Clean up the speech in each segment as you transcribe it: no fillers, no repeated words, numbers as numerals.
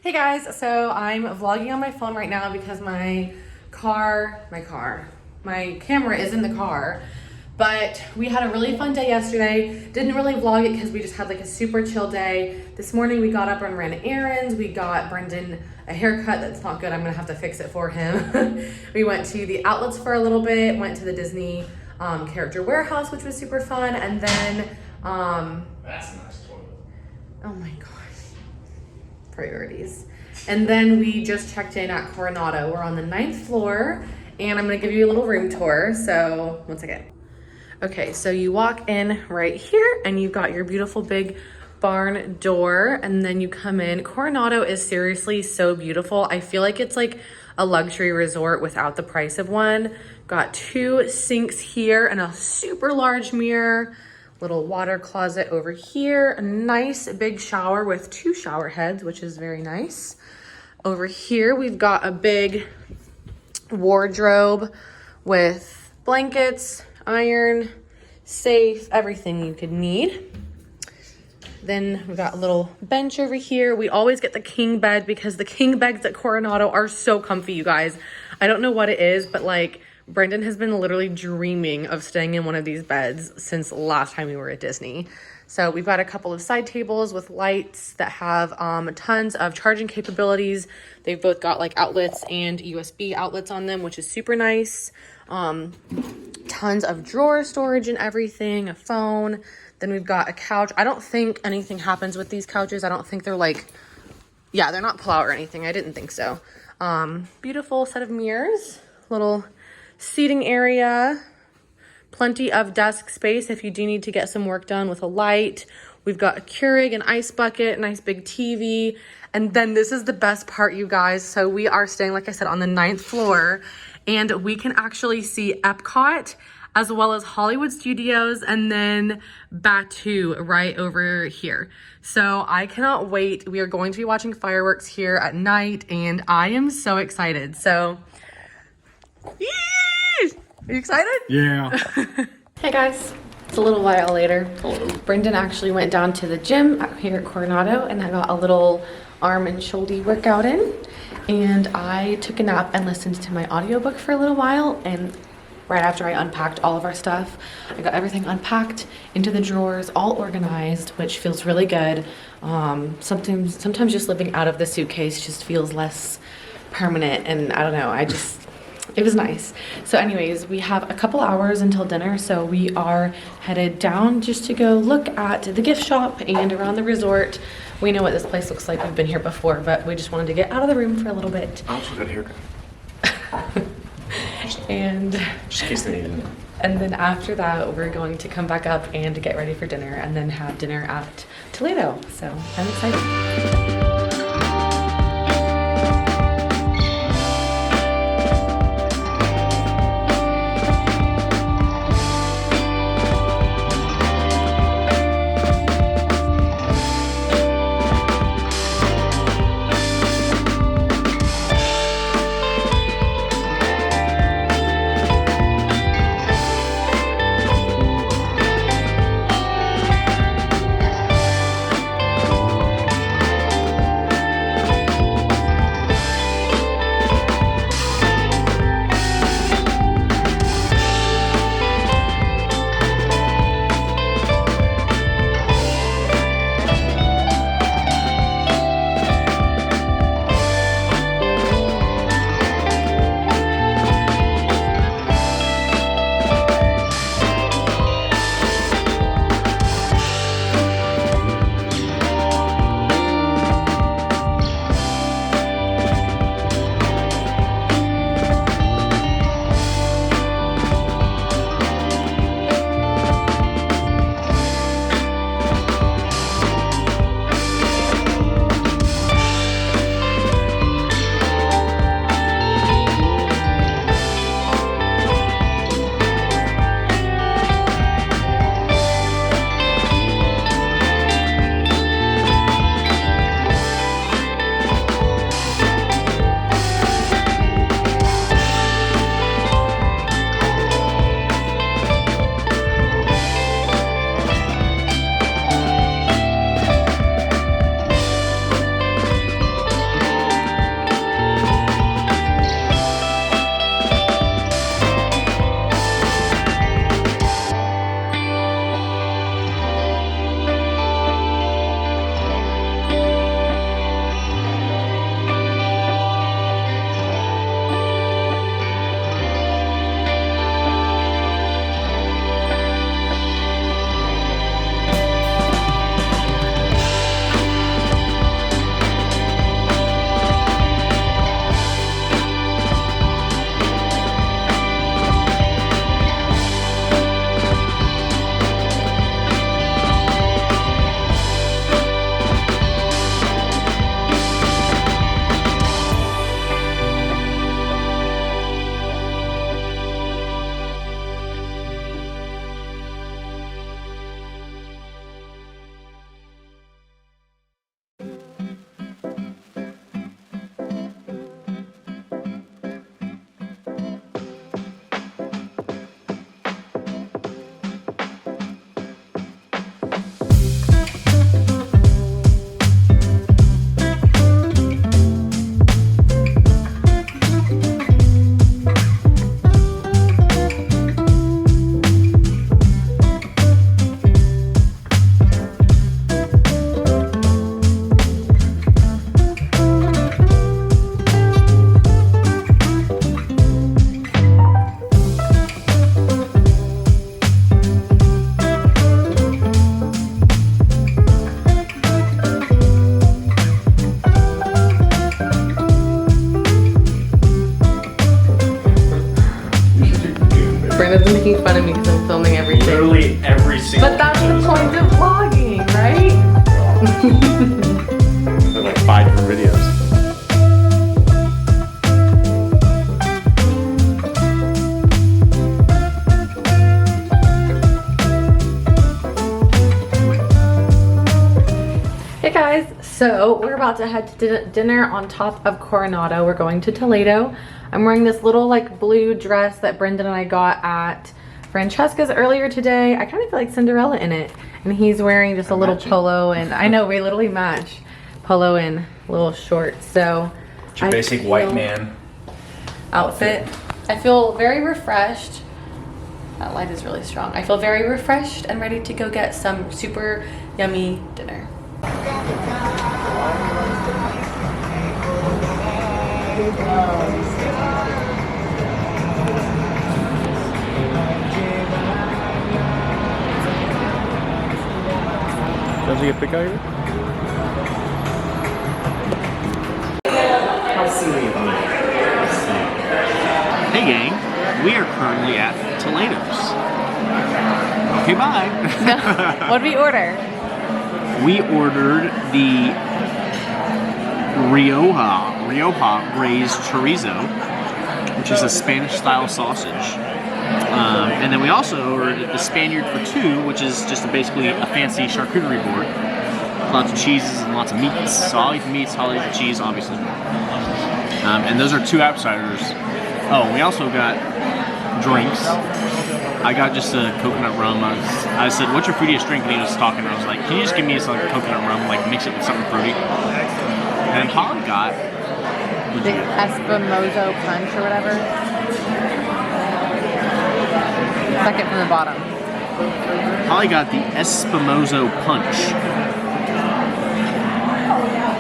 Hey guys, so I'm vlogging on my phone right now because my camera is in the car. But we had a really fun day yesterday. Didn't really vlog it because we just had like a super chill day. This morning we got up and ran errands. We got Brendan a haircut that's not good. I'm gonna have to fix it for him. We went to the outlets for a little bit, went to the Disney character warehouse, which was super fun. And then, that's a nice toilet. Oh my gosh. Priorities. And then we just checked in at Coronado. We're on the 9th floor and I'm gonna give you a little room tour. So, one second. Okay, so you walk in right here and you've got your beautiful big barn door and then you come in. Coronado is seriously so beautiful. I feel like it's like a luxury resort without the price of one. Got 2 sinks here and a super large mirror. Little water closet over here, a nice big shower with 2 shower heads, which is very nice. Over here, we've got a big wardrobe with blankets, iron, safe, everything you could need. Then we've got a little bench over here. We always get the king bed because the king beds at Coronado are so comfy, you guys. I don't know what it is, but like, Brendan has been literally dreaming of staying in one of these beds since last time we were at Disney. So we've got a couple of side tables with lights that have tons of charging capabilities. They've both got like outlets and USB outlets on them, which is super nice. Tons of drawer storage and everything, a phone. Then we've got a couch. I don't think anything happens with these couches. I don't think they're like, yeah, they're not pull-out or anything. I didn't think so. Beautiful set of mirrors, little seating area, plenty of desk space if you do need to get some work done with a light. We've got a Keurig, an ice bucket, nice big TV. And then this is the best part, you guys. So we are staying, like I said, on the 9th floor and we can actually see Epcot as well as Hollywood Studios and then Batu right over here. So I cannot wait. We are going to be watching fireworks here at night and I am so excited. So, are you excited? Yeah. Hey guys, it's a little while later. Hello. Brendan actually went down to the gym here at Coronado and I got a little arm and shoulder workout in. And I took a nap and listened to my audiobook for a little while. And right after I unpacked all of our stuff, I got everything unpacked into the drawers, all organized, which feels really good. Sometimes just living out of the suitcase just feels less permanent. And I don't know, it was nice. So anyways, we have a couple hours until dinner, so we are headed down just to go look at the gift shop and around the resort. We know what this place looks like. We've been here before, but we just wanted to get out of the room for a little bit. I also got a haircut. And Just in case they needed it. and then after that, we're going to come back up and get ready for dinner and then have dinner at Toledo. So I'm excited. Brenda's making fun of me because I'm filming everything. Literally every single. But that's the point of vlogging, right? They're like 5 different videos. Hey guys, so we're about to head to dinner on top of Coronado. We're going to Toledo. I'm wearing this little like blue dress that Brendan and I got at Francesca's earlier today. I kind of feel like Cinderella in it. And he's wearing just a little polo, and I know we literally match polo and little shorts. So It's your basic white man outfit. I feel very refreshed. That light is really strong. I feel very refreshed and ready to go get some super yummy dinner. Does he get pick out here? Hey gang, we are currently at Toledo's. Okay, bye. What did we order? We ordered the Rioja braised chorizo, which is a Spanish-style sausage. And then we also ordered the Spaniard for 2, which is just basically a fancy charcuterie board. Lots of cheeses and lots of meats. So I'll eat the meats, I'll eat the cheese, obviously. And those are 2 outsiders. Oh, we also got drinks. I got just a coconut rum. I said, what's your fruitiest drink? And he was talking, and I was like, can you just give me some coconut rum, like mix it with something fruity? And Holly got The Espimozo punch or whatever. Second from the bottom. Holly got the Espimozo punch.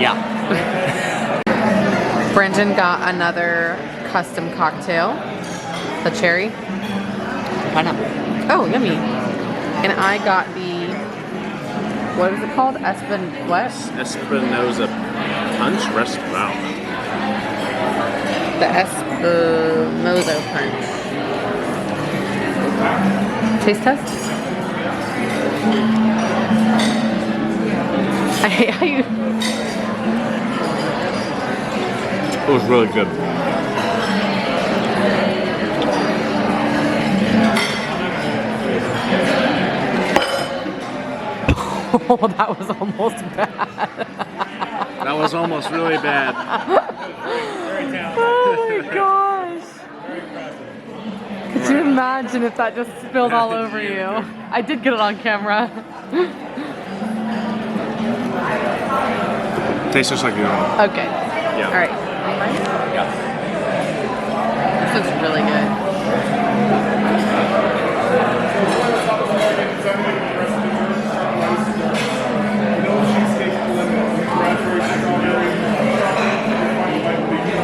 Yeah. Brendan got another custom cocktail. The cherry. Pineapple. Oh, yummy. And I got the, what is it called? Espinosa punch rest. Wow. The Espimozo punch. Taste test? I hate how you... It was really good. Oh, that was almost bad. That was almost really bad. Oh my gosh. Could you imagine if that just spilled all over you? I did get it on camera. Tastes just like the other one. Okay. Yeah. All right. Yeah. This is really good.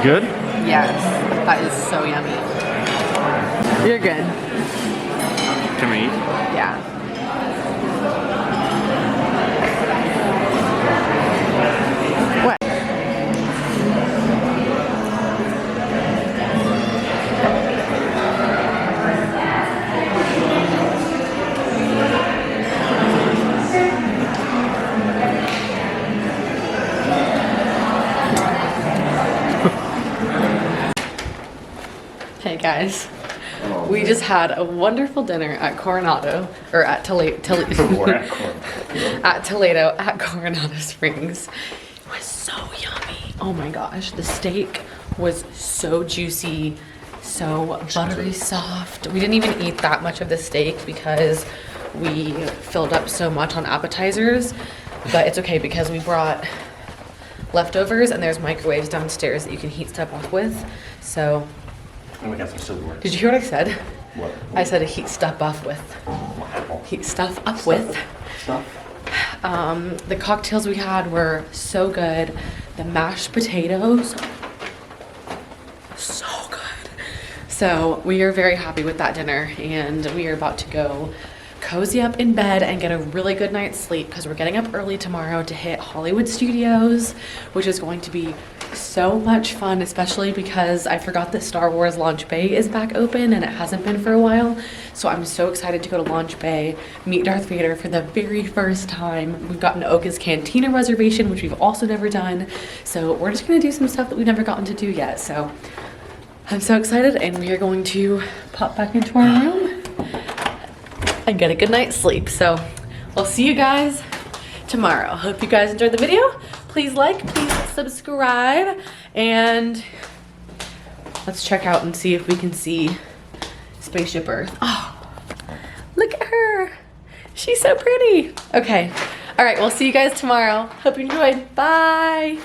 Good? Yes. That is so yummy. You're good. Can we eat? Yeah. What? Hey guys. We just had a wonderful dinner at Coronado, or at Toledo, at Toledo, at Coronado Springs. It was so yummy. Oh my gosh, the steak was so juicy, so buttery soft. We didn't even eat that much of the steak because we filled up so much on appetizers, but it's okay because we brought leftovers and there's microwaves downstairs that you can heat stuff up with, so. And we got some silverware. Did you hear what I said? What? I said heat stuff up with. Heat stuff up with. Stuff? The cocktails we had were so good. The mashed potatoes, so good. So we are very happy with that dinner, and we are about to go cozy up in bed and get a really good night's sleep because we're getting up early tomorrow to hit Hollywood Studios, which is going to be so much fun, especially because I forgot that Star Wars Launch Bay is back open and it hasn't been for a while. So I'm so excited to go to Launch Bay, meet Darth Vader for the very first time. We've gotten Oka's Cantina reservation, which we've also never done. So we're just gonna do some stuff that we've never gotten to do yet. So I'm so excited, and we are going to pop back into our room and get a good night's sleep. So I'll see you guys tomorrow. Hope you guys enjoyed the video. Please like, please subscribe, and let's check out and see if we can see Spaceship Earth. Oh, look at her. She's so pretty. Okay. All right, we'll see you guys tomorrow. Hope you enjoyed. Bye.